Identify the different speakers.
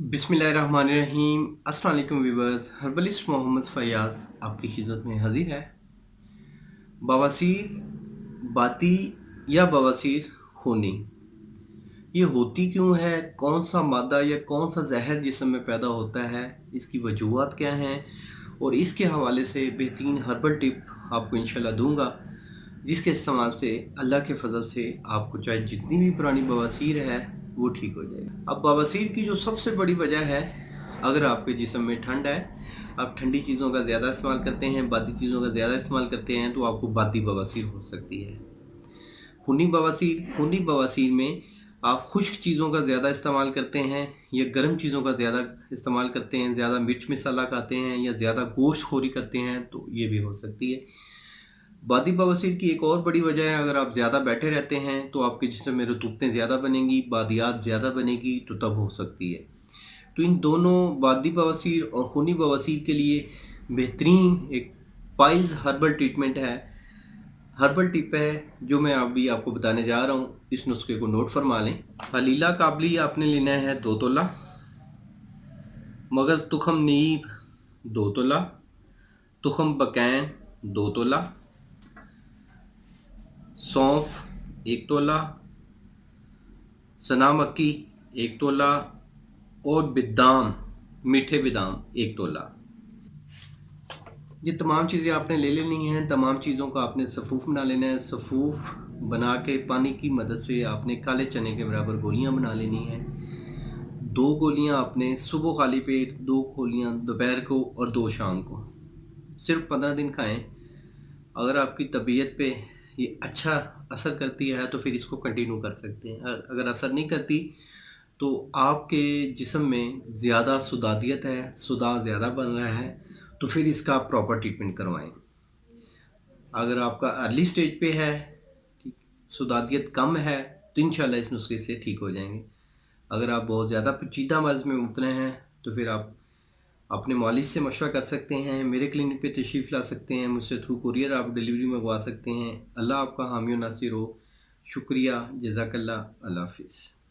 Speaker 1: बिस्मिल्लाहिर्रहमानिर्रहीम। अस्सलाम वालेकुम व्यूअर्स, हर्बलिस्ट मोहम्मद फैयाज़ आपकी खिदमत में हाजिर है। बवासीर बाती या बवासीर खूनी, ये होती क्यों है? कौन सा मादा या कौन सा जहर जिस्म में पैदा होता है? इसकी वजूहात क्या हैं? और इसके हवाले से बेहतरीन हर्बल टिप आपको इंशाल्लाह दूंगा, जिसके इस्तेमाल से अल्लाह के फजल से आपको चाहे जितनी भी पुरानी बवासीर है वो ठीक हो जाएगी। अब बवासीर की जो सबसे बड़ी वजह है, अगर आपके जिस्म में ठंड है, आप ठंडी चीज़ों का ज़्यादा इस्तेमाल करते हैं, बादी चीज़ों का ज़्यादा इस्तेमाल करते हैं, तो आपको बादी बवासीर हो सकती है। खूनी बवासीर में आप खुश्क चीज़ों का ज़्यादा इस्तेमाल करते हैं या गर्म चीज़ों का ज़्यादा इस्तेमाल करते हैं, ज़्यादा मिर्च मसाला खाते हैं या ज़्यादा गोश्त खोरी करते हैं, तो ये भी हो सकती है। बादी बवासीर की एक और बड़ी वजह है, अगर आप ज़्यादा बैठे रहते हैं तो आपके जिस्म में रतूबतें ज़्यादा बनेंगी, बादियात ज़्यादा बनेगी, तो तब हो सकती है। तो इन दोनों बादी बवासीर और खूनी बवासीर के लिए बेहतरीन एक पाइल्स हर्बल ट्रीटमेंट है, हर्बल टिप है, जो मैं अभी आपको बताने जा रहा हूँ। इस नुस्खे को नोट फरमा लें। हलीला काबली आपने लेना है 2 तोला, मगज़ तुखम नीब 2 तोला, तुखम बकैन 2 तोला, सौंफ 1 तोला, सना मक्की 1 तोला और बिदाम, मीठे बिदाम 1 तोला। ये तमाम चीज़ें आपने ले लेनी हैं। तमाम चीज़ों का आपने सफ़ूफ बना लेना है। सफ़ूफ बना के पानी की मदद से आपने काले चने के बराबर गोलियां बना लेनी हैं। 2 गोलियां आपने सुबह खाली पेट, 2 गोलियां दोपहर को और 2 शाम को। सिर्फ 15 दिन खाएं। अगर आपकी तबीयत पे ये अच्छा असर करती है तो फिर इसको कंटिन्यू कर सकते हैं। अगर असर नहीं करती तो आपके जिस्म में ज़्यादा सुदादियत है, सुदाह ज़्यादा बन रहा है, तो फिर इसका आप प्रॉपर ट्रीटमेंट करवाएं। अगर आपका अर्ली स्टेज पे है, ठीक, सुदादियत कम है, तो इंशाल्लाह इस नुस्खे से ठीक हो जाएंगे। अगर आप बहुत ज़्यादा पेचीदा मर्ज़ में मुब्तला हैं तो फिर आप अपने मालिज से मशवरा कर सकते हैं, मेरे क्लिनिक पे तशरीफ़ ला सकते हैं, मुझसे थ्रू कुरियर आप डिलीवरी मंगवा सकते हैं। अल्लाह आपका हामी और नासिर हो। शुक्रिया, जज़ाकल्लाह, अल्लाह हाफ़िज़।